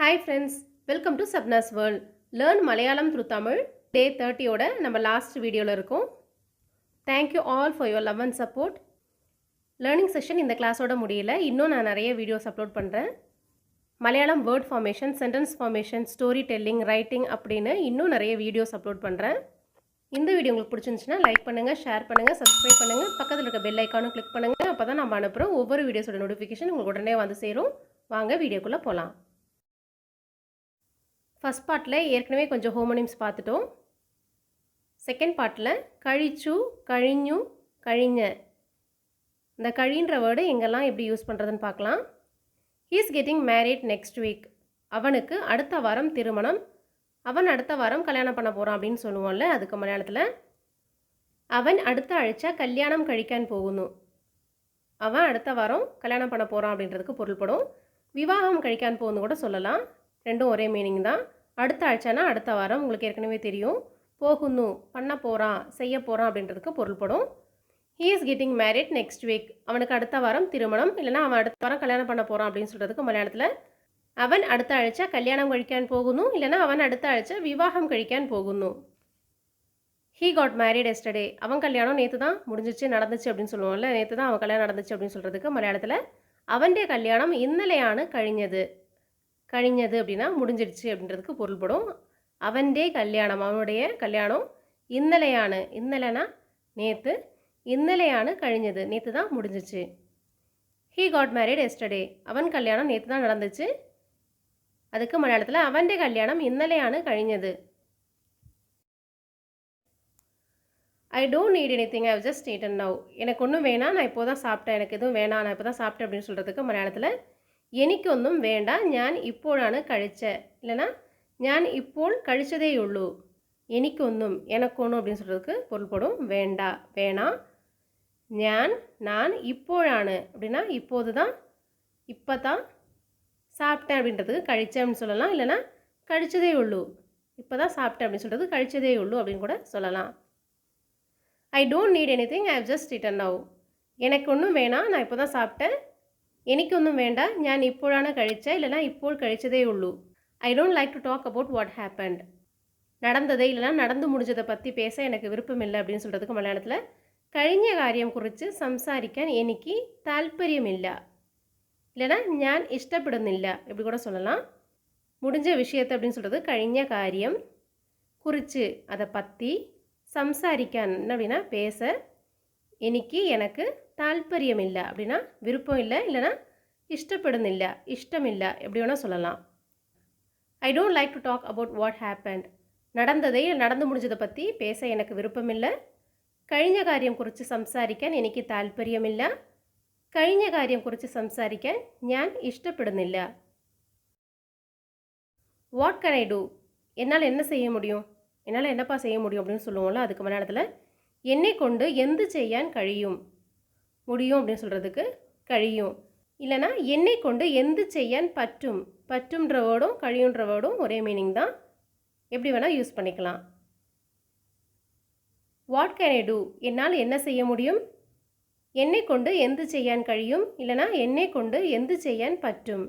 Hi friends, welcome to Sabna's World. Learn Malayalam through Tamil. Day 30 ஓட நம்ம last வீடியோவில் இருக்கோம். Thank you all for your love and support. Learning session இந்த கிளாஸோட முடியல. இன்னும் நான் நிறைய வீடியோஸ் அப்லோட் பண்ணுறேன். Malayalam word formation, sentence formation, story telling, writing அப்படின்னு இன்னும் நிறைய வீடியோஸ் அப்லோட் பண்ணுறேன். இந்த வீடியோ உங்களுக்கு பிடிச்சிருந்துச்சுன்னா லைக் பண்ணுங்கள், ஷேர் பண்ணுங்கள், சப்ஸ்கிரைப் பண்ணுங்கள், பக்கத்தில் இருக்க பெல் ஐக்கானும் கிளிக் பண்ணுங்கள். அப்போ தான் நம்ம அனுப்புகிற ஒவ்வொரு வீடியோஸோட நோட்டிஃபிகேஷன் உங்களுக்கு உடனே வந்து சேரும். வாங்க வீடியோக்குள்ளே போகலாம். ஃபஸ்ட் பார்ட்டில் ஏற்கனவே கொஞ்சம் ஹோமோனிம்ஸ் பார்த்துட்டோம். செகண்ட் பார்ட்டில் கழிச்சு, கழிஞ்சு, கழிஞ்ச இந்த கழின்ற வேர்டு எங்கெல்லாம் எப்படி யூஸ் பண்ணுறதுன்னு பார்க்கலாம். He is getting married next week. அவனுக்கு அடுத்த வாரம் திருமணம். அவன் அடுத்த வாரம் கல்யாணம் பண்ண போகிறான் அப்படின்னு சொல்லுவோம்ல, அதுக்கு மலையாளத்தில் அவன் அடுத்த ஆഴ്ച கல்யாணம் கழிக்கான் போகணும். அவன் அடுத்த வாரம் கல்யாணம் பண்ண போகிறான் அப்படின்றதுக்கு பொருள்படும். விவாகம் கழிக்கான் போகணும் கூட சொல்லலாம். ரெண்டும் ஒரே மீனிங் தான். அடுத்த ஆഴ്ചனா அடுத்த வாரம், உங்களுக்கு ஏற்கனவே தெரியும். போகணும், பண்ண போகிறான், செய்ய போகிறான் அப்படின்றதுக்கு பொருள்படும். He is getting married next week. அவனுக்கு அடுத்த வாரம் திருமணம், இல்லைனா அவன் அடுத்த வாரம் கல்யாணம் பண்ண போகிறான் அப்படின்னு சொல்கிறதுக்கு மலையாளத்தில் அவன் அடுத்த ஆഴ്ച கல்யாணம் கழிக்கான் போகணும், இல்லைனா அவன் அடுத்த ஆഴ്ച விவாகம் கழிக்கான் போகணும். He got married yesterday. அவன் கல்யாணம் நேற்று தான் முடிஞ்சிச்சு, நடந்துச்சு அப்படின்னு சொல்லுவோம்ல, நேற்று தான் அவன் கல்யாணம் நடந்துச்சு அப்படின்னு சொல்கிறதுக்கு மலையாளத்தில் அவனுடைய கல்யாணம் இன்னலையான கழிஞ்சது. கழிஞ்சது அப்படின்னா முடிஞ்சிடுச்சு அப்படின்றதுக்கு பொருள்படும். அவன்டே கல்யாணம், அவனுடைய கல்யாணம் இன்னலையான, இன்னலைனா நேற்று, இன்னலையான கழிஞ்சது, நேற்று தான் முடிஞ்சிச்சு. He got married yesterday. அவன் கல்யாணம் நேற்று தான் நடந்துச்சு, அதுக்கு மலையாளத்தில் அவன்டே கல்யாணம் இன்னலையான கழிஞ்சது. I don't need anything, I have just eaten now. எனக்கு ஒன்றும் வேணாம், நான் இப்போ தான் சாப்பிட்டேன், எனக்கு எதுவும் வேணாம், நான் இப்போ தான் சாப்பிட்டேன் அப்படின்னு சொல்கிறதுக்கு மலையாளத்தில் എനിക്കൊന്നും വേണ്ട, ഞാൻ ഇപ്പോഴാണ് കഴിച്ചത്, இல்லைனா ഞാൻ ഇപ്പോൾ കഴിച്ചதேயுள்ளൂ. എനിക്കൊന്നും, எனக்கொன்னும் அப்படின்னு சொல்கிறதுக்கு பொருள்படும். வேண்டா, வேணாம். நான் இப்போழாണ് அப்படின்னா இப்போது தான், இப்போ தான் சாப்பிட்டேன் அப்படின்றதுக்கு கழிச்சேன்னு சொல்லலாம். இல்லைனா கழிச்சதேயுள்ளൂ, இப்போ தான் சாப்பிட்டேன் அப்படின்னு சொல்கிறது கழிச்சதேயுள்ளൂ அப்படின்னு கூட சொல்லலாம். I don't need anything, I have just eaten now. எனக்கு ஒன்றும் வேணாம், நான் இப்போ தான் சாப்பிட்டேன். എനിക്കൊന്നും വേണ്ട, ഞാൻ ഇപ്പോഴാണ് കഴിച്ചത്, இல்லைனா ഇപ്പോൾ കഴിച്ചதேயுள்ளൂ. I don't like to talk about what happened. நடந்ததை இல்லைனா நடந்து முடிஞ்சதை பற்றி பேச எனக்கு விருப்பம் இல்லை அப்படின்னு சொல்கிறதுக்கு மலையாளத்தில் കഴിഞ്ഞ കാര്യം കുറിച്ച് സംസാരിക്കാൻ എനിക്ക് താല്പര്യമില്ല, இல்லைனா ഞാൻ ഇഷ്ടപ്പെടുന്നില്ല இப்படி கூட சொல்லலாம். முடிஞ்ச விஷயத்தை அப்படின்னு சொல்கிறது കഴിഞ്ഞ காரியம், குறித்து அதை பற்றி, சம்சாரிக்கான் அப்படின்னா பேச, எனக்கு தால்பரியம் இல்லை அப்படின்னா விருப்பம் இல்லை, இல்லைனா இஷ்டப்படுന്നില്ല, இஷ்டம் இல்லை எப்படி வேணால் சொல்லலாம். I don't like to talk about what happened. நடந்ததை, நடந்து முடிஞ்சதை பற்றி பேச எனக்கு விருப்பம் இல்லை. കഴിഞ്ഞ കാര്യം കുറിച്ച് സംസാരിക്കാൻ എനിക്ക് താല്പര്യമില്ല. കഴിഞ്ഞ കാര്യം കുറിച്ച് സംസാരിക്കാൻ ഞാൻ ഇഷ്ടപ്പെടുന്നില്ല. What can I do. என்னால் என்ன செய்ய முடியும், என்னால் என்னப்பா செய்ய முடியும் அப்படின்னு சொல்லுவோம்ல, அதுக்கு மலையாளத்தில் என்னை கொண்டு எந்த செய்யான் கழியும். முடியும் அப்படின்னு சொல்கிறதுக்கு கழியும், இல்லைனா என்னை கொண்டு எந்த செய்யான் பற்றும். பற்றும்ன்ற வேர்டும் கழியுன்ற வேர்டும் ஒரே மீனிங் தான், எப்படி வேணால் யூஸ் பண்ணிக்கலாம். வாட் கேன் ஐ டூ, என்னால் என்ன செய்ய முடியும். என்னை கொண்டு எந்த செய்யான் கழியும், இல்லைனா என்னை கொண்டு எந்த செய்யான் பற்றும்.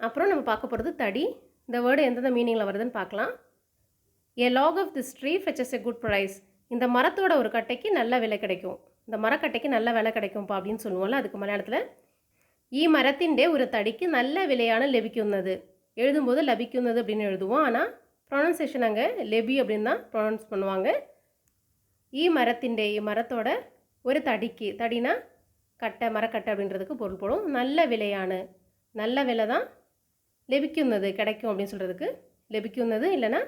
அப்புறம் நம்ம பார்க்க போகிறது தடி. இந்த வேர்டு எந்தெந்த மீனிங்கில் வருதுன்னு பார்க்கலாம். A log of this tree fetches a good price. இந்த மரத்தோட ஒரு கட்டைக்கு நல்ல விலை கிடைக்கும், இந்த மரக்கட்டைக்கு நல்ல விலை கிடைக்கும்ப்பா அப்படின்னு சொல்லுவோம்ல, அதுக்கு மலையாளத்தில் ഈ മരത്തിൻ്റെ ഒരു തടിക്ക് നല്ല വിലയാണ് ലഭിക്കുന്നത്. எழுதும்போது லபிக்குന്നത് அப்படின்னு எழுதுவோம், ஆனால் ப்ரொனன்சியேஷன் அங்கே லெபி அப்படின்னு தான் ப்ரொனவுன்ஸ் பண்ணுவாங்க. ഈ மரத்திൻ്റെ, ഈ மரத்தோட ஒரு தடிக்கு, தடினா கட்டை, மரக்கட்டை அப்படின்றதுக்கு பொருள்படும். நல்ல விலையான, நல்ல விலை தான், லெபிக்குന്നത് கிடைக்கும் அப்படின்னு சொல்கிறதுக்கு லெபிக்குന്നത്, இல்லைனா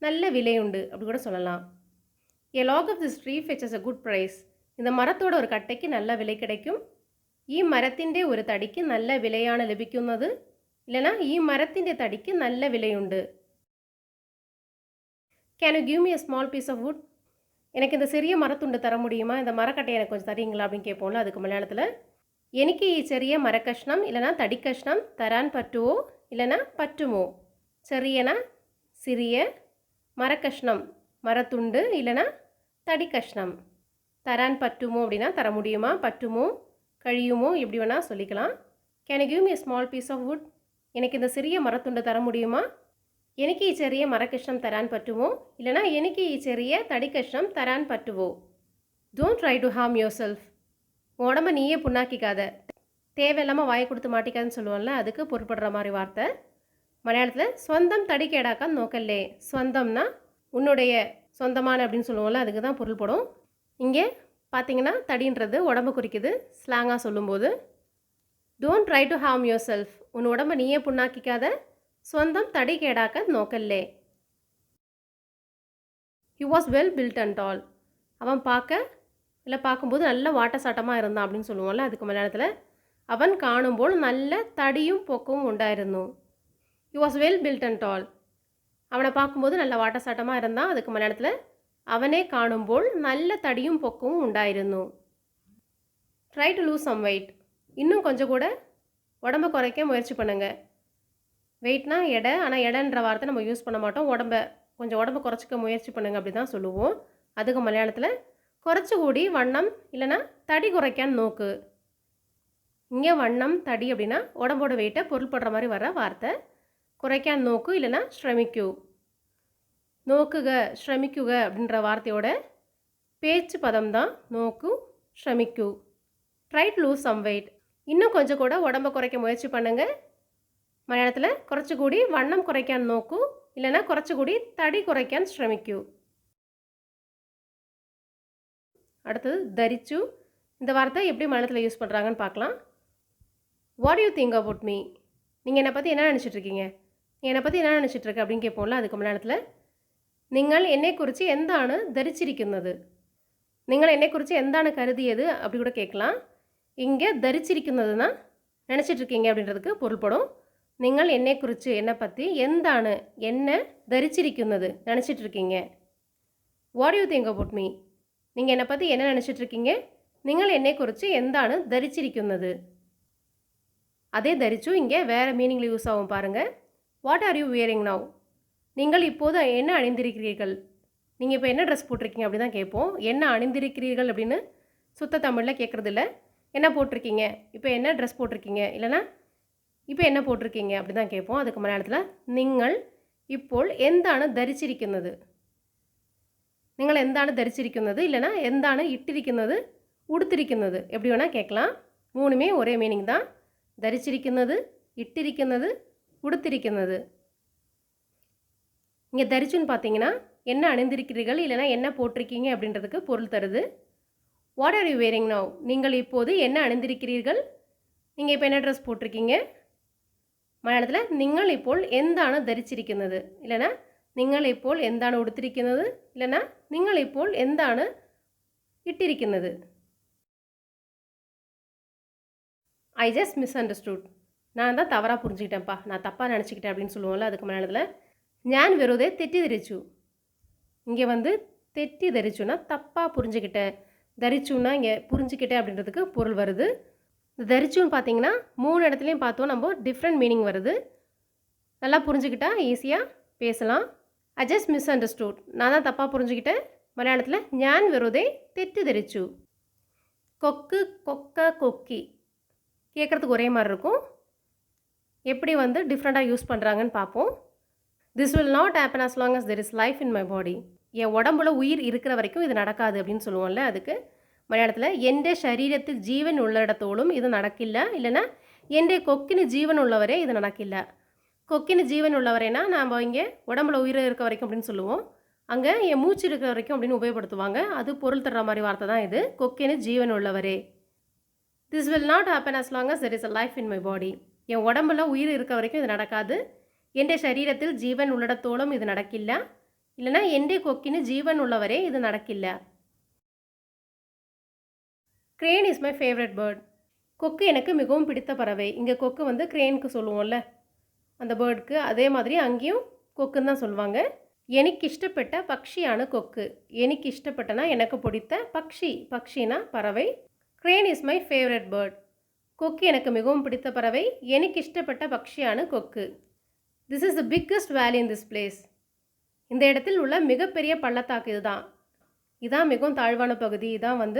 நல்ல விலை உண்டு அப்படி கூட சொல்லலாம். A log of this tree fetches a good price. இந்த மரத்தோட ஒரு கட்டைக்கு நல்ல விலை கிடைக்கும். ഈ മരത്തിൻ്റെ ഒരു തടിക്ക് നല്ല വിലയാണ് ലഭിക്കുന്നത്, இல்லைனா ഈ മരത്തിൻ്റെ തടിക്ക് நல்ல விலையுண்டு. Can you give me a small piece of wood. எனக்கு இந்த சிறிய மரத்துண்டு தர முடியுமா, இந்த மரக்கட்டையை எனக்கு கொஞ்சம் தரீங்களா அப்படின்னு கேட்போம்ல, அதுக்கு மலையாளத்தில் എനിക്ക് ഈ ചെറിയ മരക്കഷ്ണം, இல்லைனா തടിക്കഷ്ണം തരാൻ പറ്റുമോ, இல்லைனா പറ്റുമോ. ചെറിയனா சிறிய, மரக்கஷ்ணம் மரத்துண்டு, இல்லைனா தடிக்கஷ்ணம். தரான் பட்டுமோ அப்படின்னா தர முடியுமா, பட்டுமோ, கழியுமோ, எப்படி வேணால் சொல்லிக்கலாம். Can you give me a small piece of wood. എനിക്ക് இந்த சிறிய மரத்துண்டு தர முடியுமா? എനിക്ക് ഈ ചെറിയ മരക്കഷ്ണം തരാൻ പറ്റുമോ? இல்லனா എനിക്ക് ഈ ചെറിയ തടിക്കഷ്ണം തരാൻ പറ്റുമോ? Don't try to harm yourself. உடம்ப நீயே புண்ணாக்கிக்காத. தேவையில்லாமல் வாயை கொடுத்து மாட்டிக்காதுன்னு சொல்லுவோம்ல, அதுக்கு பொருட்படுற மாதிரி வார்த்தை. மலையாளத்தில் சொந்தம் தடி கேடாக்கான்னு நோக்கல்லே. சொந்தம்னா உன்னுடைய சொந்தமான அப்படின்னு சொல்லுவோம்ல, அதுக்கு தான் பொருள்படும். இங்கே பார்த்தீங்கன்னா தடின்றது உடம்பு குறிக்குது ஸ்லாங்காக சொல்லும்போது. Don't try to harm yourself. உன் உடம்பை நீயே புண்ணாக்கிக்காத. சொந்தம் தடி கேடாக்க நோக்கல்லே. He was well built and tall. அவன் பார்க்கும்போது நல்ல வாட்டசாட்டமாக இருந்தான் அப்படின்னு சொல்லுவோம்ல, அதுக்கு மலையாளத்தில் அவன் காணும்போது நல்ல தடியும் பொக்கவும் உண்டாയിരുന്നു. He was well built and tall. அவனை பார்க்கும்போது நல்ல வாட்டசாட்டமாக இருந்தான். அதுக்கு மலையாளத்தில் அவனே காணும்போது நல்ல தடியும் பொக்கவும் உண்டாയിരുന്നു. Try to lose some weight. இன்னும் கொஞ்சம் கூட உடம்பை குறைக்க முயற்சி பண்ணுங்கள். வெயிட்னா எடை, ஆனால் எடைன்ற வார்த்தை நம்ம யூஸ் பண்ண மாட்டோம். உடம்பை குறைச்சிக்க முயற்சி பண்ணுங்கள் அப்படி தான் சொல்லுவோம். அதுக்கு மலையாளத்தில் குறைச்சி கூடி வண்ணம் இல்லைனா தடி குறைக்கான்னு நோக்கு. இங்கே வண்ணம் தடி அப்படின்னா உடம்போட வெயிட்டை பொருள்படுற மாதிரி வர வார்த்தை. குறைக்கான் நோக்கு இல்லைனா ஸ்ரமிக்கு. நோக்குக ஸ்ரமிக்குக அப்படின்ற வார்த்தையோட பேச்சு பதம் தான் நோக்கு ஸ்ரமிக்கு. Try to lose some weight. இன்னும் கொஞ்சம் கூட உடம்பை குறைக்க முயற்சி பண்ணுங்கள். மலையாளத்தில் குறைச்சி கூடி வண்ணம் குறைக்கான் நோக்கு இல்லைனா குறைச்சி கூடி தடி குறைக்கான் ஸ்ரமிக்கு. அடுத்தது தரிச்சு. இந்த வார்த்தை எப்படி மலையாளத்தில் யூஸ் பண்ணுறாங்கன்னு பார்க்கலாம். What you think about me? நீங்கள் என்னை பற்றி என்ன நினச்சிட்ருக்கீங்க? நீ என்னை பற்றி என்ன நினச்சிட்ருக்க அப்படின்னு கேட்போம்ல, அதுக்கு மலையாளத்தில் നിങ്ങൾ എന്നെക്കുറിച്ച് എന്താണ് ധരിച്ചിരിക്കുന്നത്? നിങ്ങൾ എന്നെക്കുറിച്ച് എന്താണ് കരുതിയത് அப்படி கூட கேட்கலாம். இங்கே தரிச்சிருக்கிறதுனா நினச்சிட்ருக்கீங்க அப்படின்றதுக்கு பொருள்படும். நீங்கள் என்னைக்குறித்து என்னை பற்றி എന്താണ് என்ன தரிச்சிருக்கிறது நினச்சிட்ருக்கீங்க. What you think about me? நீங்கள் என்னை பற்றி என்ன நினச்சிட்ருக்கீங்க? നിങ്ങൾ എന്നെക്കുറിച്ച് എന്താണ് ധരിച്ചിരിക്കുന്നത്? அதே தரிச்சு இங்கே வேறு மீனிங்கில் யூஸ் ஆகும் பாருங்கள். What are you wearing now? நீங்கள் இப்போது என்ன அணிந்திருக்கிறீர்கள்? நீங்கள் இப்போ என்ன ட்ரெஸ் போட்டிருக்கீங்க அப்படி தான் கேட்போம். என்ன அணிந்திருக்கிறீர்கள் அப்படின்னு சுத்த தமிழில் கேட்குறது இல்லை. என்ன போட்டிருக்கீங்க, இப்போ என்ன ட்ரெஸ் போட்டிருக்கீங்க, இல்லைனா இப்போ என்ன போட்டிருக்கீங்க அப்படி தான் கேட்போம். அதுக்கு மலையாளத்தில் நீங்கள் ഇപ്പോൾ എന്താണ് ധരിച്ചിരിക്കുന്നത്. നിങ്ങൾ എന്താണ് ധരിച്ചിരിക്കുന്നത് இல்லைனா എന്താണ് ഇട്ടിരിക്കുന്നത് உடுத்திருக்கிறது எப்படி வேணால் கேட்கலாம். மூணுமே ஒரே மீனிங் தான். தரிச்சிருக்கிறது, இட்டிருக்கிறது, உடுத்திருக்கிறது. இங்கே தரிச்சுன்னு பார்த்தீங்கன்னா என்ன அணிந்திருக்கிறீர்கள் இல்லைனா என்ன போட்டிருக்கீங்க அப்படின்றதுக்கு பொருள் தருது. What are you wearing now? நீங்கள் இப்போது என்ன அணிந்திருக்கிறீர்கள்? நீங்கள் இப்போ என்ன ட்ரெஸ் போட்டிருக்கீங்க? மலையாளத்தில் നിങ്ങൾ ഇപ്പോൾ എന്താണ് ധരിച്ചിരിക്കുന്നത് இல்லைனா നിങ്ങൾ ഇപ്പോൾ എന്താണ് ഉടുത്തിരിക്കുന്നത് இல்லைனா നിങ്ങൾ ഇപ്പോൾ എന്താണ് ഇട്ടിരിക്കുന്നത്. I just miss understood. நான் தான் தவறாக புரிஞ்சுக்கிட்டேன்ப்பா, நான் தப்பாக நினச்சிக்கிட்டேன் அப்படின்னு சொல்லுவோம்ல, அதுக்கு மலையாளத்தில் ஞான் வெறுதே தெറ്റിദ്ധരിച്ചു. இங்கே தெറ്റിദ്ധരിச்சுன்னா தப்பாக புரிஞ்சுக்கிட்டேன், தரிச்சுன்னா இங்கே புரிஞ்சுக்கிட்டேன் அப்படின்றதுக்கு பொருள் வருது. இந்த தரிச்சுன்னு பார்த்தீங்கன்னா 3 இடத்துலையும் பார்த்தோம் நம்ம டிஃப்ரெண்ட் மீனிங் வருது. நல்லா புரிஞ்சுக்கிட்டா ஈஸியாக பேசலாம். ஐ ஜஸ்ட் மிஸ் அண்டர்ஸ்டுட், நான் தான் தப்பாக புரிஞ்சுக்கிட்டேன். மலையாளத்தில் ஞான் வெறுதே தெറ്റിദ്ധരിച്ചു. கொக்கு, கொக்க, கொக்கி கேட்குறதுக்கு ஒரே மாதிரி இருக்கும். எப்படி டிஃப்ரெண்ட்டாக யூஸ் பண்ணுறாங்கன்னு பார்ப்போம். This will not happen as long as there is life in my body. என் உடம்புல உயிர் இருக்கிற வரைக்கும் இது நடக்காது அப்படின்னு சொல்லுவோம்ல, அதுக்கு மலையாளத்தில் എൻ്റെ ശരീരത്തിൽ ജീവൻ ഉള്ളിടത്തോളം ഇത് നടക്കില്ല இல்லைனா എൻ്റെ கொக்கிന് ജീവൻ உள்ளவரே இது நடக்கிല്ല. கொக்கிന് ജീവன் உள்ளவரேனா நாம் இங்கே உடம்புல உயிர் இருக்க வரைக்கும் அப்படின்னு சொல்லுவோம். அங்கே என் மூச்சு இருக்கிற வரைக்கும் அப்படின்னு உபயோகப்படுத்துவாங்க. அது பொருள் தர்ற மாதிரி வார்த்தை தான் இது. கொக்கிന് ജീവൻ உள்ளவரே. This will not happen as long as there is a life in my body. என் உடம்புல உயிர் இருக்க வரைக்கும் இது நடக்காது. എൻ്റെ ശരീരത്തിൽ ജീവൻ ഉള്ളിടത്തോളം இது நடக்கிല്ല இல்லைனா എൻ്റെ கொக்கிന് ജീവൻ உள்ளவரே இது நடக்கிല്ല. crane is my favorite bird. கொக்கு எனக்கு மிகவும் பிடித்த பறவை. இங்கே கொக்கு கிரேனுக்கு சொல்லுவோம்ல, அந்த பேர்டுக்கு அதே மாதிரி அங்கேயும் கொக்குன்னு தான் சொல்லுவாங்க. எனக்கு இஷ்டப்பட்ட பக்ஷியான கொக்கு. எனக்கு இஷ்டப்பட்டனா எனக்கு பிடித்த பக்ஷி, பக்ஷினா பறவை. crane is my favorite bird. கொக்கு எனக்கு மிகவும் பிடித்த பறவை. எனக்கு இஷ்டப்பட்ட பக்ஷியான கொக்கு. This is the biggest valley in this place. இந்த இடத்தில் உள்ள மிகப்பெரிய பள்ளத்தாக்கு இதுதான். இதான் மிகவும் தாழ்வான பகுதி. இதான்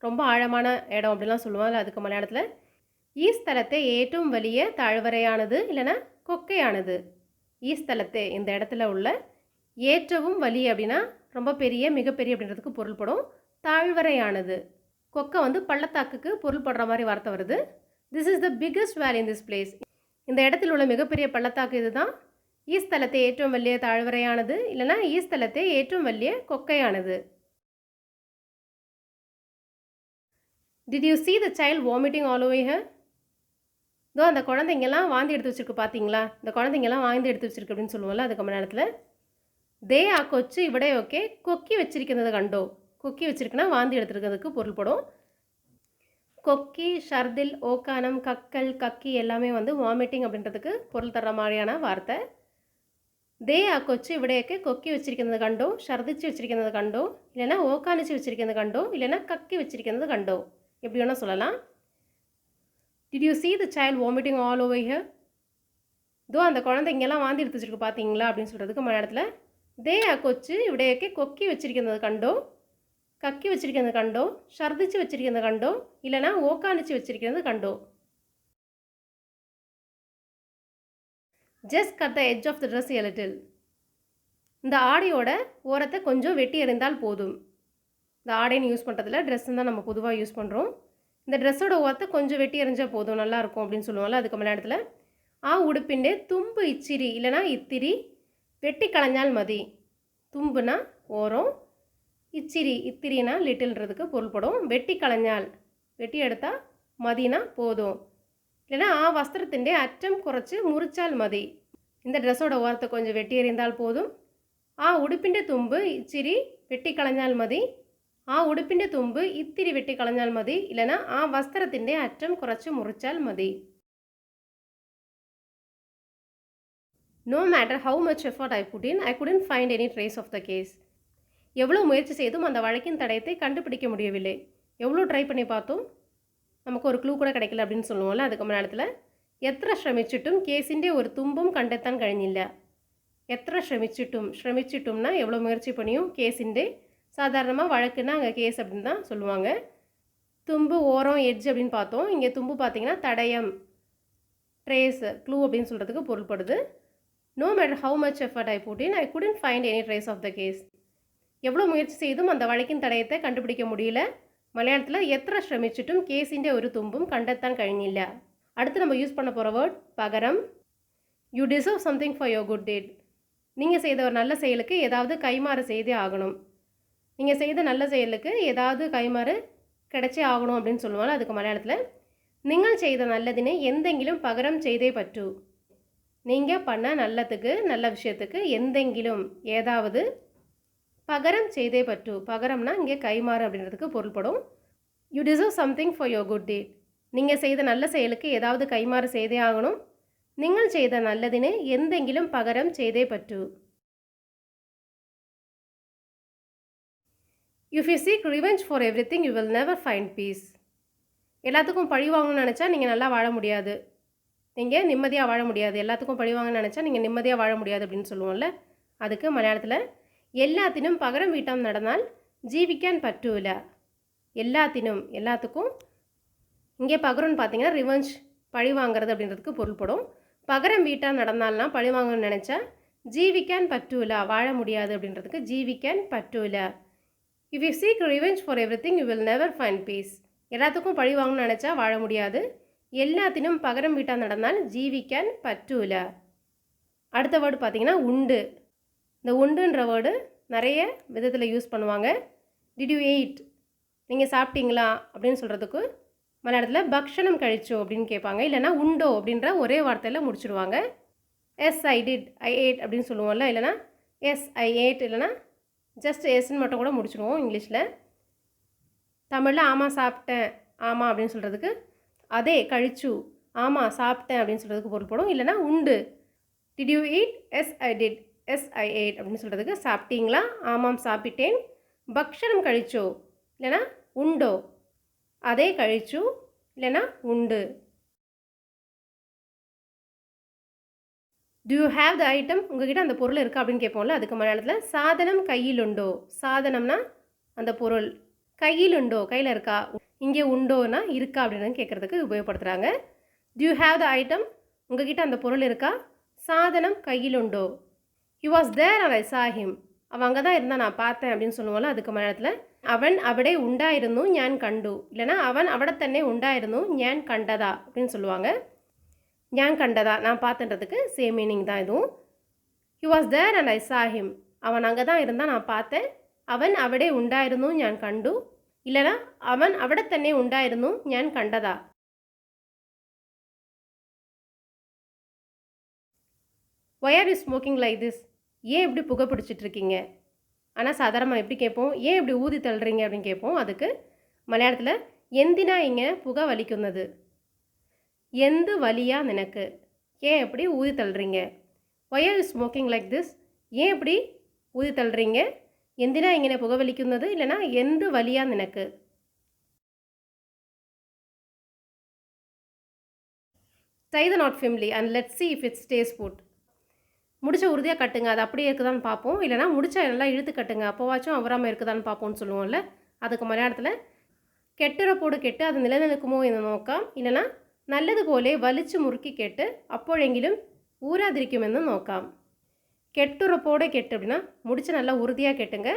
ரொம்ப ஆழமான இடம் அப்படிலாம் சொல்லுவாங்க. அதுக்கு மலையாளத்தில் ഈ സ്ഥലത്തെ ഏറ്റവും വലിയ താഴ്വരയാണത് இல்லைனா கொக்கையானது. ഈ സ്ഥലത്തെ இந்த இடத்துல உள்ள ஏற்றவும் வலி அப்படின்னா ரொம்ப பெரிய மிகப்பெரிய அப்படின்றதுக்கு பொருள்படும். தாழ்வரையானது கொக்கை வந்து பள்ளத்தாக்குக்கு பொருள்படுற மாதிரி வார்த்தை வருது. திஸ் இஸ் த பிக்கஸ்ட் வேலி இன் திஸ் பிளேஸ். இந்த இடத்தில் உள்ள மிகப்பெரிய பள்ளத்தாக்கு இதுதான். ഈ സ്ഥലത്തെ ഏറ്റവും വലിയ താഴ്വരയാണത് இல்லைனா ഈ സ്ഥലത്തെ ഏറ്റവും വലിയ கொக்கையானது. Did you see the child vomiting all over here? இதோ அந்த குழந்தைங்கெல்லாம் வாந்தி எடுத்து வச்சிருக்கு பார்த்தீங்களா? இந்த குழந்தைங்கெல்லாம் வாந்தி எடுத்து வச்சிருக்கு அப்படின்னு சொல்லுவோம்ல அதுக்கு மலையாளத்தில். ദേ ആ കൊച്ച് ഇവിടെയൊക്കെ കൊക്കി വെച്ചിരിക്കുന്നത് കണ്ടോ? കൊക്കി വെച്ചിരിക്കുന്ന വാന്തി എടുത്തിരിക്കുന്നதுக்கு பொருள்படும். கொக்கி, ஷர்தில், ஓக்கானம், கக்கல், கக்கி எல்லாமே வந்து வாமிட்டிங் அப்படின்றதுக்கு பொருள் தர்ற மாதிரியான வார்த்தை. ദേ ആ കൊച്ച് ഇവിടെയൊക്കെ കൊക്കി വെച്ചിരിക്കുന്നത് കണ്ടോ? ഛർദിച്ച് വെച്ചിരിക്കുന്നത് കണ്ടോ? இல்லைனா ஓக்கானிச்சு വെച്ചിരിക്കുന്നത് കണ്ടോ? இல்லைனா கக்கி വെച്ചിരിക്കുന്നത് കണ്ടോ? எப்படி வேணால் சொல்லலாம். Did you see the child vomiting all over here? இதோ அந்த குழந்தைங்கெல்லாம் வாந்தி எடுத்து வச்சிருக்கு பார்த்தீங்களா அப்படின்னு சொல்கிறதுக்கு மலையாளத்தில் ദേ ആ കൊച്ച് ഇവിടെയൊക്കെ കൊക്കി വെച്ചിരിക്കുന്നത് കണ്ടോ? കക്കി വെച്ചിരിക്കുന്നത് കണ്ടോ? ഛർദിച്ച് വെച്ചിരിക്കുന്നത് കണ്ടോ? இல்லைனா ஓக்கானிச்சு വെച്ചിരിക്കുന്നത് കണ്ടോ? Just cut the edge of the dress a little. இந்த ஆடையோட ஓரத்தை கொஞ்சம் வெட்டி எறிந்தால் போதும். இந்த ஆடைன்னு யூஸ் பண்ணுறதுல ட்ரெஸ்ஸுன்னு தான் நம்ம பொதுவாக யூஸ் பண்ணுறோம். இந்த ட்ரெஸ்ஸோட ஓரத்தை கொஞ்சம் வெட்டி எறிஞ்சால் போதும் நல்லாயிருக்கும் அப்படின்னு சொல்லுவோம்ல அதுக்கு மலையாளத்தில். ആ ഉടുപ്പിൻ്റെ തുമ്പ് ഇച്ചിരി இல்லைனா ഇത്തിരി வெட்டிக்களஞ்சால் மதி. தும்புனா ஓரம், இச்சிரி இத்திரினா லிட்டில்ன்றதுக்கு பொருள்படும். வெட்டிக்களஞ்சால் வெட்டி எடுத்தால் மதினா போதும். இல்லைனா ആ വസ്ത്രത്തിൻ്റെ അറ്റം കുറച്ച് മുറിച്ചാൽ മതി. இந்த ட்ரெஸ்ஸோட ஓரத்தை கொஞ்சம் வெட்டி எறிந்தால் போதும். ആ ഉടുപ്പിൻ്റെ തുമ്പ് ഇച്ചിരി വെട്ടിക്കളഞ്ഞാൽ മതി. ആ ഉടുപ്പിൻ്റെ തുമ്പ് ഇത്തിരി വെട്ടിക്കളഞ്ഞാൽ മതി. இல்லைனா ആ വസ്ത്രത്തിൻ്റെ അറ്റം കുറച്ച് മുറിച്ചാൽ മതി. No matter how much effort I put in, I couldn't find any trace of the case. எவ்வளோ முயற்சி செய்தும் அந்த வழக்கின் தடயத்தை கண்டுபிடிக்க முடியவில்லை. எவ்வளோ ட்ரை பண்ணி பார்த்தோம் നമുക്ക് ഒരു ക്ലൂ കൂടെ கிடைக்கல அப்படின்னு சொல்லுவோம்ல அதுக்கு മലയാളത്തിൽ. എത്ര ശ്രമിച്ചിട്ടും കേസിൻ്റെ ഒരു തുമ്പും കണ്ടെത്താൻ കഴിഞ്ഞില്ല. എത്ര ശ്രമിച്ചിട്ടും, ശ്രമിച്ചിട്ടുம்னா எவ்வளோ முயற்சி பண்ணியும் கேஸிൻ്റെ சாதாரணமாக வழக்குன்னா அங்கே கேஸ் அப்படின்னு தான் சொல்லுவாங்க. தும்பு, ஓரம், எட்ஜ் அப்படின்னு பார்த்தோம். இங்கே தும்பு பார்த்தீங்கன்னா தடயம், ட்ரேஸ், க்ளூ அப்படின்னு சொல்கிறதுக்கு பொருள்படுது. No matter how much effort I put in, I couldn't find any trace of the case. எவ்வளோ முயற்சி செய்தும் அந்த வழக்கின் தடயத்தை கண்டுபிடிக்க முடியல. மலையாளத்தில் எത്ര ശ്രമിച്ചിട്ടും கேஸிൻ്റെ ஒரு தும்பும் கண்டத்தான் കഴിഞ്ഞില്ല. அடுத்து நம்ம யூஸ் பண்ண போகிற வேர்ட் பகரம். You deserve something for your good deed. நீங்கள் செய்த ஒரு நல்ல செயலுக்கு ஏதாவது கைமாறு செய்தே ஆகணும். நீங்கள் செய்த நல்ல செயலுக்கு ஏதாவது கைமாறு கிடைச்சே ஆகணும் அப்படின்னு சொல்லுவாங்க அதுக்கு மலையாளத்தில். நீங்கள் செய்த நல்லதினை எந்தெங்கிலும் பகரம் செய்தே பற்று. நீங்கள் பண்ண நல்லதுக்கு, நல்ல விஷயத்துக்கு எந்தெங்கிலும் ஏதாவது பகரம் செய்தே பற்று. பகரம்னா இங்கே கைமாறு அப்படின்றதுக்கு பொருள்படும். You deserve something for your good deed. நீங்கள் செய்த நல்ல செயலுக்கு ஏதாவது கைமாறு செய்தே ஆகணும். நீங்கள் செய்த நல்லதினை எந்தெங்கிலும் பகரம் செய்தே பற்று. If you seek revenge for everything, you will never find peace. எல்லாத்துக்கும் பழி வாங்கணும்னு நினச்சா நீங்கள் நல்லா வாழ முடியாது. நீங்கள் நிம்மதியாக வாழ முடியாது. எல்லாத்துக்கும் பழி வாங்கணும்னு நினச்சா நீங்கள் நிம்மதியாக வாழ முடியாது அப்படின்னு சொல்லுவோம்ல அதுக்கு மலையாளத்தில் எல்லாத்தினும் பகரம் வீட்டம் நடந்தால் ஜீவிக்கான் பற்றூல. எல்லாத்தினும், எல்லாத்துக்கும் இங்கே பகரம்னு பார்த்தீங்கன்னா ரிவெஞ்ச், பழி வாங்கிறது அப்படின்றதுக்கு பொருள்படும். பகரம் வீட்டாக நடந்தால்னா பழி வாங்கணும்னு நினச்சா ஜீவிக்கான் பற்றூல, வாழ முடியாது அப்படின்றதுக்கு ஜீவிக்கான் பற்றூல. If you seek revenge for everything you will never find peace. எல்லாத்துக்கும் பழி வாங்கணும்னு நினச்சா வாழ முடியாது. எல்லாத்தினும் பகரம் வீட்டாக நடந்தால் ஜீவிக்கான் பற்றூல. அடுத்த வேர்டு பார்த்தீங்கன்னா உண்டு. இந்த உண்டுன்ற வேர்டு நிறைய விதத்தில் யூஸ் பண்ணுவாங்க. டிட் யூ எயிட், நீங்கள் சாப்பிட்டீங்களா அப்படின்னு சொல்கிறதுக்கு மலையாளத்தில் பக்ஷணம் கழிச்சோ அப்படின்னு கேட்பாங்க. இல்லைனா உண்டோ அப்படின்ற ஒரே வார்த்தையில் முடிச்சுடுவாங்க. Yes I did, I ate அப்படின்னு சொல்லுவோம்ல. இல்லைனா எஸ் ஐ ஏட், இல்லைனா ஜஸ்ட் எஸ்ன்னு மட்டும் கூட முடிச்சுடுவோம் இங்கிலீஷில். தமிழில் ஆமாம் சாப்பிட்டேன், ஆமாம் அப்படின்னு சொல்கிறதுக்கு அதே கழிச்சு, ஆமாம் சாப்பிட்டேன் அப்படின்னு சொல்கிறதுக்கு பொருள்படும். இல்லைனா உண்டு, did you eat, yes I did, yes I ate அப்படின்னு சொல்கிறதுக்கு சாப்பிட்டீங்களா, ஆமாம் சாப்பிட்டேன். பக்ஷணம் கழிச்சோ இல்லைனா உண்டோ, அதே கழிச்சு இல்லைனா உண்டு. To you have the item, உங்ககிட்ட அந்த பொருள் இருக்கா அப்படின்னு கேட்போம்ல அதுக்கு மலையாளத்தில் சாதனம் கையில் உண்டோ. சாதனம்னா அந்த பொருள், கையில் உண்டோ கையில் இருக்கா. இங்கே உண்டோனா இருக்கா அப்படின்னு கேட்குறதுக்கு உபயோகப்படுத்துகிறாங்க. Do you have the item? உங்ககிட்ட அந்த பொருள் இருக்கா? சாதனம் கையில் உண்டோ? He was there and I saw him. அவன் அங்கே தான் இருந்தான் நான் பார்த்தேன் அப்படின்னு சொல்லுவோம்ல, அதுக்கு மலையாளத்தில் അവൻ അവിടെ ഉണ്ടായിരുന്നു ഞാൻ കണ്ടു, இல்லைனா அவன் അവിടെ തന്നെ ഉണ്ടായിരുന്നു ഞാൻ കണ്ടതാ அப்படின்னு சொல்லுவாங்க. ഞാൻ കണ്ടതാ நான் பார்த்துன்றதுக்கு சேம் மீனிங் தான் இதுவும். He was there and I saw him. அவன் அங்கே தான் இருந்தான் நான் பார்த்தேன். அவன் അവിടെ ഉണ്ടായിരുന്നു ഞാൻ കണ്ടു, இல்லைனா அவன் അവിടെ തന്നെ ഉണ്ടായിരുന്നു ഞാൻ കണ്ടതാ. Why are you smoking like this? ஏன் இப்படி புகை பிடிச்சிட்டு இருக்கீங்க? ஆனால் சாதாரணமாக எப்படி கேட்போம், ஏன் இப்படி ஊதி தள்ளுறீங்க அப்படின்னு கேட்போம். அதுக்கு மலையாளத்தில் எந்தினா இங்கே புகை வலிக்குன்னது, எந்த வலியா நினக்கு, ஏன் எப்படி ஊதி தள்ளுறீங்க. Why are you smoking like this? ஏன் இப்படி ஊதி தள்ளுறீங்க. எந்தினா இங்கே புகை வலிக்குன்னது, இல்லைனா எந்த வலியா நினக்கு. Tie the knot firmly and let's see if it stays put. முடிச்ச உறுதியாக கட்டுங்க, அது அப்படியே இருக்குதான்னு பார்ப்போம். இல்லைனா முடிச்சா நல்லா இழுத்து கட்டுங்க, அப்போவாச்சும் அவராமல் இருக்குதான்னு பார்ப்போம்னு சொல்லுவோம்ல, அதுக்கு மலையாளத்தில் கெட்டுறப்போடு கெட்டு அது நிலநிற்குமோ എന്ന് നോക്കാം, இல்லைனா நல்லதுപോലെ വലിച്ചു മുറുക്കി കെട്ട് അപ്പോഴെങ്കിലും ഊരാതിരിക്കുമെന്ന് നോക്കാം. கெட்டுறப்போடு கெட்டு அப்படின்னா முடிச்சு நல்லா உறுதியாக கெட்டுங்க,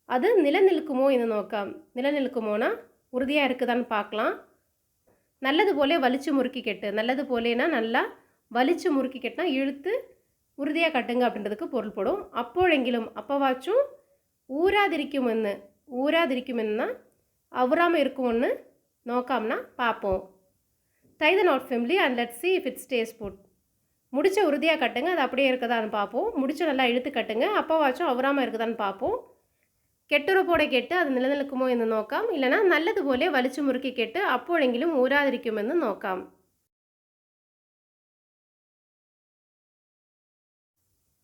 அது நிலநிற்குமோ എന്ന് നോക്കാം. நிலநிற்குமோனா உறுதியாக இருக்குதான்னு பார்க்கலாம். நல்லது போலே வலிச்சு முறுக்கி கெட்டு, நல்லது போலேனா நல்லா வலிச்சு முறுக்கி கெட்டினா இழுத்து உறுதியாக கட்டுங்க அப்படின்றதுக்கு பொருள் போடும். அப்போழெங்கிலும் அப்போவாச்சும் ஊராதிரிக்குமென்னு, ஊராதிரிக்குமென்னா அவராமல் இருக்கும்னு நோக்காம்னா பார்ப்போம். Tie the knot firmly and let's see if it stays put. முடிச்ச உறுதியாக கட்டுங்க, அது அப்படியே இருக்குதான்னு பார்ப்போம். முடிச்ச நல்லா இழுத்து கட்டுங்க, அப்போவாச்சும் அவராமல் இருக்குதான்னு பார்ப்போம். கெட்டுறப்போட கெட்டு அது நிலநிற்குமோ എന്ന് നോക്കാം, இல்லைனா நல்லதுപോലെ വലിച്ചു മുറുക്കി കെട്ട് അപ്പോഴെങ്കിലും ഊരാതിരിക്കുമെന്ന് നോക്കാം.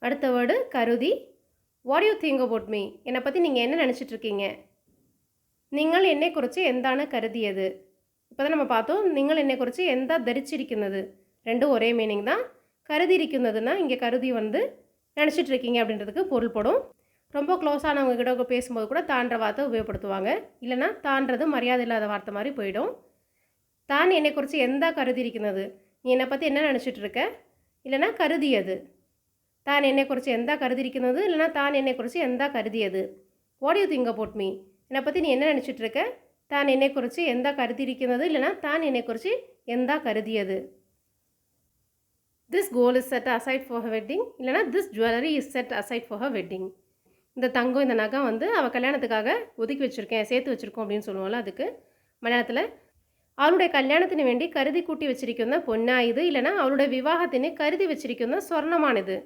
அடுத்த வேர்டு கருதி. What you think about me, என்னை பற்றி நீங்கள் என்ன நினச்சிட்ருக்கீங்க. നിങ്ങൾ എന്നെക്കുറിച്ച് എന്താണ് കരുതിയത്. இப்போ தான் நம்ம பார்த்தோம், நீங்கள் என்னைக்குறிച്ച് എന്താ ധരിച്ചിരിക്കുന്നത്, ரெண்டும் ஒரே மீனிங் தான். கருதியிருக்கிறதுனா இங்கே கருதி வந்து நினச்சிட்ருக்கீங்க அப்படின்றதுக்கு பொருள் போடும். ரொம்ப க்ளோஸானவங்க கிட்ட பேசும்போது கூட தான்ற வார்த்தை உபயோகப்படுத்துவாங்க, இல்லைனா தான்றது மரியாதை இல்லாத வார்த்தை மாதிரி போயிடும். தான் என்னைக்குறித்து எந்த கருதியிருக்கிறது, நீ என்னை பற்றி என்ன நினச்சிட்ருக்க, இல்லைனா கருதியது. தான் என்னைக்குறித்து எந்த கருதியிருக்கிறது, இல்லைனா தான் என்னைக்குறித்து எந்த கருதியது. What you think about me, என்னை பற்றி நீ என்ன நினச்சிட்ருக்க. தான் என்னைக்குறித்து எந்த கருதியிருக்கிறது, இல்லைனா தான் என்னைக்குறித்து எந்த கருதியது. This gold is set aside for her wedding, இல்லைனா this jewellery is set aside for her wedding. இந்த தங்கம் இந்த நகை வந்து அவள் கல்யாணத்துக்காக ஒதுக்கி வச்சுருக்கேன், சேர்த்து வச்சுருக்கோம் அப்படின்னு சொல்லுவோம்ல, அதுக்கு மலையாளத்தில் அவளுடைய கல்யாணத்தினு வேண்டி கருதி கூட்டி வச்சிருക്കുന്ന பொன்னாயுது, இல்லைனா அவளுடைய விவாகத்தினை கருதி வச்சிருക്കുന്ന சொர்ணமானது.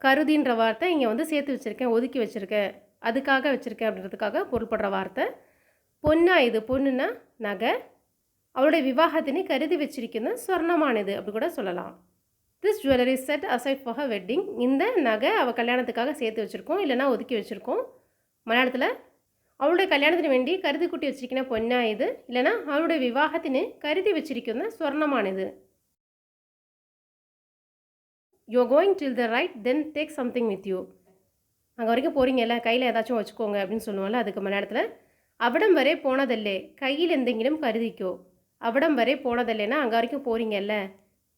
கருதின்ற வார்த்தை இங்கே வந்து சேர்த்து வச்சுருக்கேன், ஒதுக்கி வச்சுருக்கேன், அதுக்காக வச்சுருக்கேன் அப்படின்றதுக்காக பொருள்படுற வார்த்தை. பொன்னாயுது, பொண்ணுன்னா நகை, அவளுடைய விவாகத்தினை கருதி வச்சிருക്കുന്ന சொர்ணமானது அப்படி கூட சொல்லலாம். This jewellery set aside for her wedding, இந்த நகை அவள் கல்யாணத்துக்காக சேர்த்து வச்சுருக்கோம், இல்லைனா ஒதுக்கி வச்சுருக்கோம். மலையாளத்தில் அவளுடைய கல்யாணத்தினு வேண்டி கருதி கூட்டி வச்சிருக்கிற பொன்னாயுது, இல்லைனா அவளுடைய விவாகத்தினை கருதி வச்சிருക്കുന്ന சொர்ணமானது. You are going till the right then take something with you. அங்கே வரைக்கும் போகிறீங்கல்ல, கையில் ஏதாச்சும் வச்சுக்கோங்க அப்படின்னு சொல்லுவோம்ல, அதுக்கு மலையாளத்தில் அவிடம் வரை போனதில்லை கையில் எந்தெங்கிலும் கருதிக்கோ. அவிடம் வரை போனதில்லைன்னா அங்கே வரைக்கும் போகிறீங்கல்ல,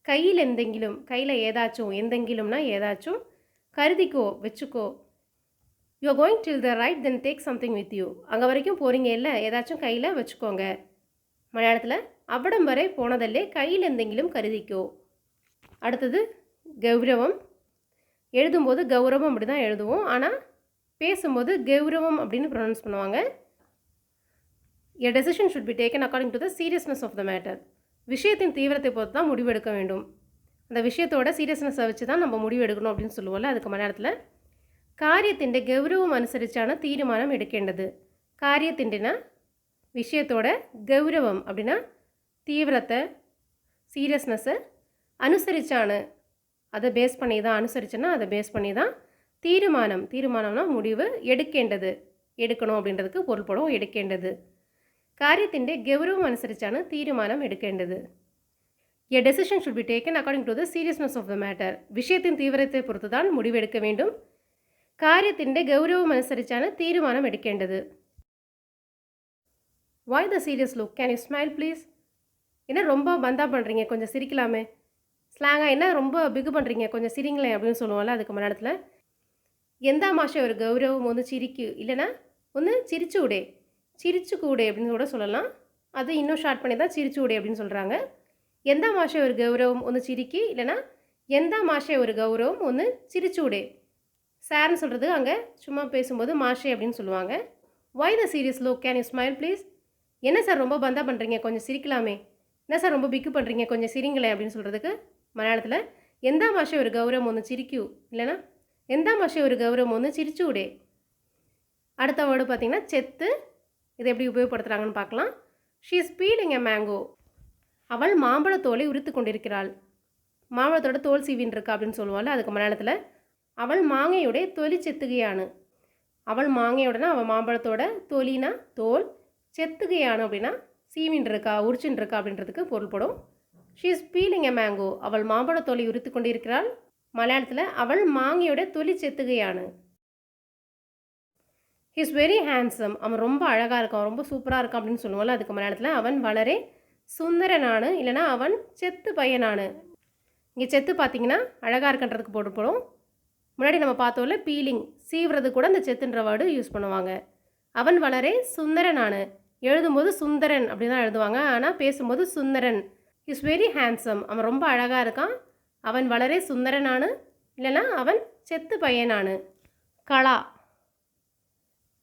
கையில் எந்தெங்கிலும் கையில் ஏதாச்சும், எந்தெங்கிலும்னா ஏதாச்சும், கருதிக்கோ வச்சுக்கோ. You are going till the right then take something with you. அங்கே வரைக்கும் போகிறீங்க இல்லை, ஏதாச்சும் கையில் வச்சுக்கோங்க. மலையாளத்தில் அவிடம் வரை போனதில்லை கையில் எந்தெங்கிலும் கருதிக்கோ. அடுத்தது கௌரவம். எழுதும்போது கௌரவம் அப்படி தான் எழுதுவோம், ஆனால் பேசும்போது கௌரவம் அப்படின்னு ப்ரொனவுன்ஸ் பண்ணுவாங்க. A decision should be taken according to the seriousness of the matter. விஷயத்தின் தீவிரத்தை பொறுத்து தான் முடிவெடுக்க வேண்டும். அந்த விஷயத்தோட சீரியஸ்னஸை வச்சு தான் நம்ம முடிவெடுக்கணும் அப்படின்னு சொல்லுவோம்ல, அதுக்கு மலையாளத்தில் കാര്യത്തിൻ്റെ ഗൗരവം അനുസരിച്ചാണ് തീരുമാനം എടുക്കേണ്ടത്. കാര്യത്തിൻ്റെனா விஷயத்தோட கௌரவம் அப்படின்னா தீவிரத்தை, சீரியஸ்னஸை, அனுசரிச்சானு அதை பேஸ் பண்ணி தான், அனுசரிச்சுன்னா அதை பேஸ் பண்ணி தான் தீர்மானம், தீர்மானம்னா முடிவு, எடுக்கேண்டது எடுக்கணும் அப்படின்றதுக்கு பொருள் படும் எடுக்கேண்டது. കാര്യത്തിൻ്റെ ഗൗരവം അനുസരിച്ചാണ് തീരുമാനം എടുക്കേണ്ടത്. A decision should be taken according to the seriousness of the matter. விஷயத்தின் தீவிரத்தை பொறுத்து தான் முடிவெடுக்க வேண்டும். കാര്യത്തിൻ്റെ ഗൗരവം അനുസരിച്ചാണ് തീരുമാനം എടുക്കേണ്ടത്. Why the serious look? Can you smile please? என்ன ரொம்ப பந்தா பண்ணுறீங்க, கொஞ்சம் சிரிக்கலாமே. ஸ்லாங்காக என்ன ரொம்ப பிகு பண்ணுறீங்க, கொஞ்சம் சிரிங்களேன் அப்படின்னு சொல்லுவோம்ல, அதுக்கு மலையாளத்தில் எந்தா மாஷே ஒரு கௌரவம் ஒன்று சிரிக்கு இல்லைனா ஒன்று சிரிச்சு உடே, சிரிச்சு கூடே அப்படின்னு கூட சொல்லலாம். அது இன்னும் ஷார்ட் பண்ணி தான் சிரிச்சு உடே அப்படின்னு சொல்கிறாங்க. எந்தா மாஷே ஒரு கௌரவம் ஒன்று சிரிக்கி இல்லைனா எந்தா மாஷே ஒரு கௌரவம் ஒன்று சிரிச்சு உடே. சார்னு சொல்கிறது அங்கே சும்மா பேசும்போது மாஷே அப்படின்னு சொல்லுவாங்க. Why the serious look? Can you smile please? என்ன சார் ரொம்ப பந்தா பண்ணுறீங்க, கொஞ்சம் சிரிக்கலாமே. என்ன சார் ரொம்ப பிக்கு பண்ணுறீங்க, கொஞ்சம் சிரிங்களேன் அப்படின்னு சொல்கிறதுக்கு மலையாளத்தில் எந்தா மாஷே ஒரு கௌரவம் ஒன்று சிரிக்கு இல்லைனா எந்தா மாஷே ஒரு கௌரவம் ஒன்று சிரிச்சு உடே. அடுத்த வேர்டு பார்த்திங்கன்னா செத்து. இதை எப்படி உபயோகப்படுத்துகிறாங்கன்னு பார்க்கலாம். She is peeling a mango. அவள் மாம்பழத்தோலை உரித்து கொண்டிருக்கிறாள். மாம்பழத்தோட தோல் சீவின் இருக்கா அப்படின்னு சொல்லுவாள். அதுக்கு மலையாளத்தில் அவள் மாங்கையுடைய தொலி செத்துகையானு. அவள் மாங்கையோடனா அவள் மாம்பழத்தோட தொலினா தோல், செத்துகையானு அப்படின்னா சீவின் இருக்கா உரிச்சின் இருக்கா அப்படின்றதுக்கு பொருள்படும். She is peeling a mango. அவள் மாம்பழத்தோலை உரித்து கொண்டிருக்கிறாள். மலையாளத்தில் அவள் மாங்கையோட தொலி செத்துகையானு. He is very handsome. அவன் ரொம்ப அழகாக இருக்கான், ரொம்ப சூப்பராக இருக்கான் அப்படின்னு சொல்லுவாள். அதுக்கு மலையாளத்தில் அவன் வளரே சுந்தரனானு இல்லைனா அவன் செத்து பையனானு. இங்கே செத்து பார்த்தீங்கன்னா அழகாக இருக்குன்றதுக்கு போடும். முன்னாடி நம்ம பார்த்தோம்ல பீலிங் சீவுறது கூட இந்த செத்துன்ற வேர்டு யூஸ் பண்ணுவாங்க. அவன் வளரே சுந்தரனானு. எழுதும்போது சுந்தரன் அப்படி தான் எழுதுவாங்க, ஆனால் பேசும்போது சுந்தரன். Is very handsome. அவன் ரொம்ப அழகாக இருக்கான். அவன் வளரே சுந்தரனானு இல்லைனா அவன் செத்து பையனானு. களா.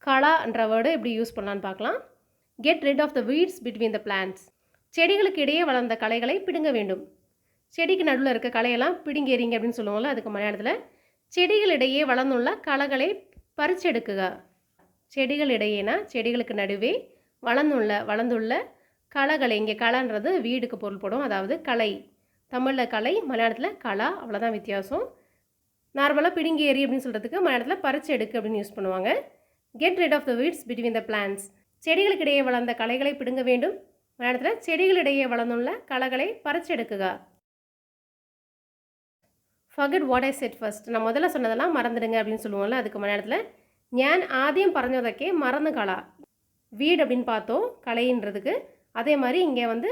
களான்ற வேர்டு எப்படி யூஸ் பண்ணலான்னு பார்க்கலாம். Get rid of the weeds between the plants. செடிகளுக்கு இடையே வளர்ந்த களைகளை பிடுங்க வேண்டும். செடிக்கு நடுவில் இருக்க களையெல்லாம் பிடுங்கேறிங்க அப்படின்னு சொல்லுவோம்ல, அதுக்கு மலையாளத்தில் செடிகளிடையே வளர்ந்துள்ள களைகளை பறிச்செடுக்குக. செடிகளிடையேனா செடிகளுக்கு நடுவே வளர்ந்துள்ள களைகளை. இங்கே களைன்றது வீடுக்கு பொருள்படும், அதாவது களை. தமிழில் களை, மலையாளத்தில் களா, அவ்வளோதான் வித்தியாசம். நார்மலாக பிடுங்கேறி அப்படின்னு சொல்கிறதுக்கு மலையாளத்தில் பறிச்செடுக்கு அப்படின்னு யூஸ் பண்ணுவாங்க. Get rid of the weeds between the plants. செடிகளுக்கிடையே வளர்ந்த களைகளை பிடுங்க வேண்டும். மலையாளத்தில் செடிகளிடையே வளர்ந்துள்ள களைகளை பறிச்செடுக்குக. forget what I said first. நான் முதல்ல சொன்னதெல்லாம் மறந்துடுங்க அப்படின்னு சொல்லுவோம்ல, அதுக்கு மலையாளத்தில் ஞான் ஆதியம் പറഞ്ഞതൊക്കെ மறந்து களா. வீடு அப்படின்னு பார்த்தோம் கலைன்றதுக்கு. அதே மாதிரி இங்கே வந்து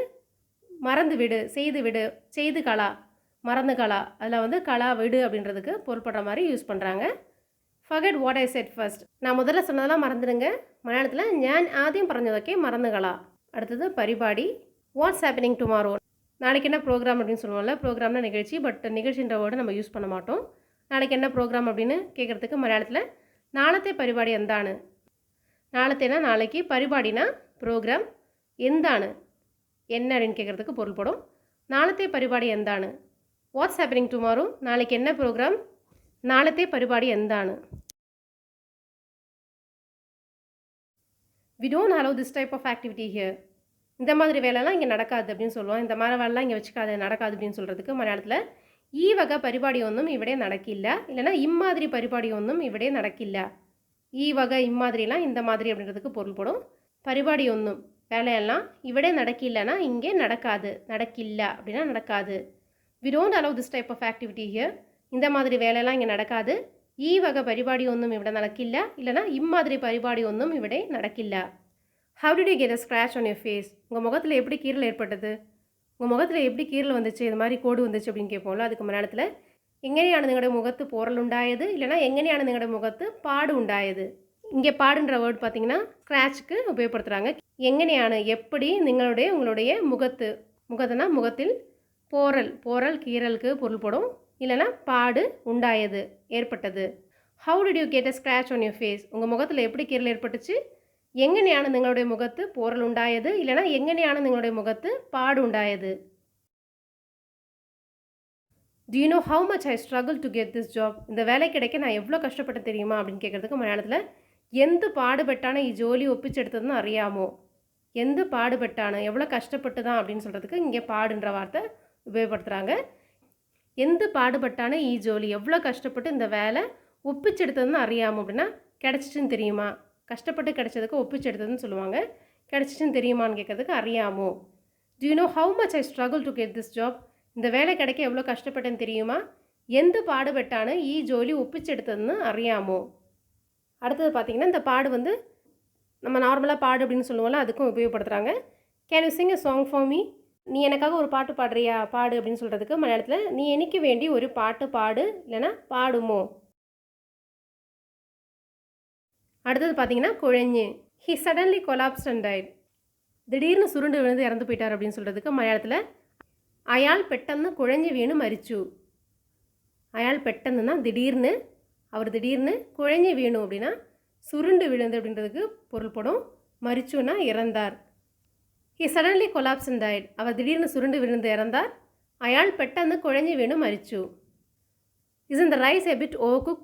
மறந்து விடு, செய்து விடு, செய்து களா, மறந்து களா. அதில் வந்து களா விடு அப்படின்றதுக்கு பொருள்படுற மாதிரி யூஸ் பண்ணுறாங்க. forget what I said first. நான் முதல்ல சொன்னதெல்லாம் மறந்துடுங்க. மலையாளத்தில் ஞான் ஆதியம் പറഞ്ഞതൊക്കെ மறந்து களா. அடுத்தது பரிபாடி. What's happening tomorrow. நாளைக்கு என்ன ப்ரோக்ராம் அப்படின்னு சொல்லுவோம்ல, ப்ரோக்ராம்னா நிகழ்ச்சி, பட் நிகழ்ச்சின்ற வேர்டு நம்ம யூஸ் பண்ண மாட்டோம். நாளைக்கு என்ன ப்ரோக்ராம் அப்படின்னு கேட்குறதுக்கு மலையாளத்தில் நாளത്തെ പരിപാടി എന്താണ്. நாளத்தைனா நாளைக்கு, பரிபாடினா ப்ரோக்ராம், എന്താണ് என்ன அப்படின்னு கேட்குறதுக்கு பொருள்படும். நாளത്തെ പരിപാടി എന്താണ്. What's happening tomorrow. நாளைக்கு என்ன ப்ரோக்ராம். நாளത്തെ പരിപാടി എന്താണ്. we don't allow this type of activity here. இந்த மாதிரி வேலைலாம் இங்கே நடக்காது அப்படின்னு சொல்லுவோம். இந்த மாதிரி வேலைலாம் இங்கே வச்சுக்காது, நடக்காது அப்படின்னு சொல்கிறதுக்கு மலையாளத்தில் ഈ വക പരിപാടിയൊന്നും ഇവിടെ നടക്കില്ല இல்லைனா இம்மாதிரி പരിപാടിയൊന്നും ഇവിടെ നടക്കില്ല. ഈ വക இம்மாதிரிலாம் இந்த மாதிரி அப்படின்றதுக்கு பொருள்படும். പരിപാടിയൊന്നും வேலையெல்லாம் ഇവിടെ நடக்கில்லனா இங்கே நடக்காது, நடக்கில்ல அப்படின்னா நடக்காது. we don't allow this type of activity here. இந்த மாதிரி வேலையெல்லாம் இங்கே நடக்காது. ഈ വക പരിപാടിയൊന്നും ഇവിടെ നടക്കില്ല இல்லைனா இம்மாதிரி പരിപാടിയൊന്നും ഇവിടെ നടക്കില്ല. how did you get a scratch on your face? உங்கள் முகத்தில் எப்படி கீறல் ஏற்பட்டது, உங்கள் முகத்தில் எப்படி கீறல் வந்துச்சு, இது மாதிரி கோடு வந்துச்சு அப்படின்னு கேட்போம்ல, அதுக்கு மலையாளத்தில் എങ്ങനെയാണ് നിങ്ങളുടെ മുഖത്ത് പോറലുണ്ടായത് இல்லைனா എങ്ങനെയാണ് നിങ്ങളുടെ മുഖത്ത് പാട് ഉണ്ടായത്. இங்கே பாடுன்ற வேர்டு பார்த்தீங்கன்னா ஸ்க்ராட்சுக்கு உபயோகப்படுத்துகிறாங்க. எங்கனையான எப்படி, உங்களுடைய முகத்துனா முகத்தில், போரல் கீறலுக்கு பொருள்படும், இல்லைனா பாடு உண்டாயது ஏற்பட்டது. how did you get a scratch on your face? உங்கள் முகத்தில் எப்படி கீறல் ஏற்பட்டுச்சு. எங்கனையான നിങ്ങളുടെ മുഖത്ത് പോറൽ ഉണ്ടായത് இல்லைனா எங்கனையான നിങ്ങളുടെ മുഖത്ത് പാട് ഉണ്ടായത്. do you know how much I struggled to get this job? இந்த வேலை கிடைக்க நான் எவ்வளோ கஷ்டப்பட்டேன் தெரியுமா அப்படின்னு கேட்குறதுக்கு மலையாளத்தில் எந்த பாடுபட்டான ഈ ജോലി ഒപ്പിച്ചെടുത്തതെന്ന് അറിയാമോ. எந்த பாடுபட்டான எவ்வளோ கஷ்டப்பட்டு தான் அப்படின்னு சொல்கிறதுக்கு இங்கே பாடுன்ற வார்த்தை உபயோகப்படுத்துகிறாங்க. எந்த பாடுபட்டான ഈ ജോലി, எவ்வளோ கஷ்டப்பட்டு இந்த வேலை ஒப்பிச்செடுத்ததுன்னு அறியாமோ அப்படின்னா கிடச்சிச்சின்னு தெரியுமா. கஷ்டப்பட்டு கிடைச்சதுக்கு ஒப்பிச்செடுத்ததுன்னு சொல்லுவாங்க. கிடச்சிச்சின்னு தெரியுமான்னு கேட்குறதுக்கு அறியாமோ. do you know how much I struggled to get this job? இந்த வேலை கிடைக்க எவ்வளோ கஷ்டப்பட்டேன்னு தெரியுமா. எந்த பாடுபட்டான ഈ ജോലി ஒப்பிச்செடுத்ததுன்னு அறியாமோ. அடுத்தது பார்த்திங்கன்னா இந்த பாடு வந்து நம்ம நார்மலாக பாடு அப்படின்னு சொல்லுவோம்ல, அதுக்கும் உபயோகப்படுத்துகிறாங்க. Can you sing a song for me? நீ எனக்காக ஒரு பாட்டு பாடுறியா, பாடு அப்படின்னு சொல்கிறதுக்கு மலையாளத்தில் நீ எனக்கு வேண்டி ஒரு பாட்டு பாடு, இல்லைன்னா பாடுமோ. அடுத்தது பார்த்தீங்கன்னா குழஞ்சு. He suddenly collapsed and died. திடீர்னு சுருண்டு விழுந்து இறந்து போயிட்டார் அப்படின்னு சொல்கிறதுக்கு மலையாளத்தில் அயாள் பெட்டன்னு குழஞ்சு வீணு மரிச்சு. அயாள் பெட்டன்னுனா திடீர்னு, அவர் திடீர்னு, குழஞ்சு வீணும் அப்படின்னா சுருண்டு விழுந்து அப்படின்றதுக்கு பொருள்படும். மரிச்சுன்னா இறந்தார். He suddenly collapse and died. அவர் திடீர்னு சுருண்டு விழுந்து இறந்தார். அயாள் பெட்டன்னு குழஞ்சு வீணு மரிச்சு. இஸ் இந்த rice a bit over cook.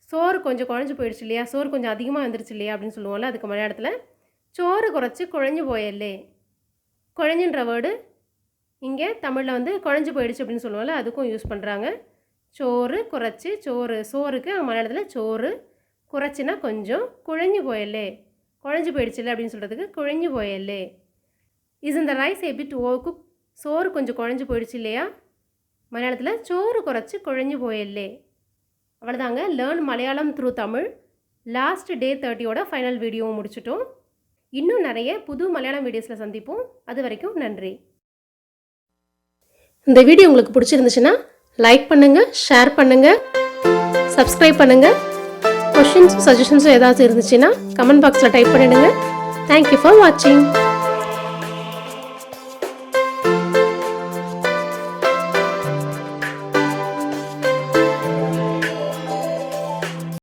சோறு கொஞ்சம் குழஞ்சி போயிடுச்சு இல்லையா, சோறு கொஞ்சம் அதிகமாக வந்துருச்சு இல்லையா அப்படின்னு சொல்லுவோம்ல, அதுக்கு மலையாளத்தில் சோறு குறைச்சி குழஞ்சி போயல்லே. குழஞ்சுன்ற வேர்டு இங்கே தமிழில் வந்து குழஞ்சி போயிடுச்சு அப்படின்னு சொல்லுவோம்ல, அதுக்கும் யூஸ் பண்ணுறாங்க. சோறு குறைச்சி, சோறுக்கு மலையாளத்தில் சோறு, குறைச்சினா கொஞ்சம், குழஞ்சி போயல்லே, குழஞ்சி போயிடுச்சுல்ல அப்படின்னு சொல்கிறதுக்கு குழஞ்சி போயல்லே. இஸ் இந்த rice a bit over cook. சோறு கொஞ்சம் குழஞ்சி போயிடுச்சு இல்லையா, மலையாளத்தில் சோறு குறைச்சி குழஞ்சி போயல்லே. அவ்வளோதாங்க. Learn Malayalam through Tamil last day 30யோட ஃபைனல் வீடியோவும் முடிச்சிட்டோம். இன்னும் நிறைய புது மலையாளம் வீடியோஸில் சந்திப்போம். அது வரைக்கும் நன்றி. இந்த வீடியோ உங்களுக்கு பிடிச்சிருந்துச்சுன்னா லைக் பண்ணுங்கள், ஷேர் பண்ணுங்கள், சப்ஸ்கிரைப் பண்ணுங்கள். கொஷின்ஸும் சஜஷன்ஸும் ஏதாவது இருந்துச்சுன்னா கமெண்ட் பாக்ஸில் டைப் பண்ணிடுங்க. தேங்க்யூ ஃபார் வாட்சிங்.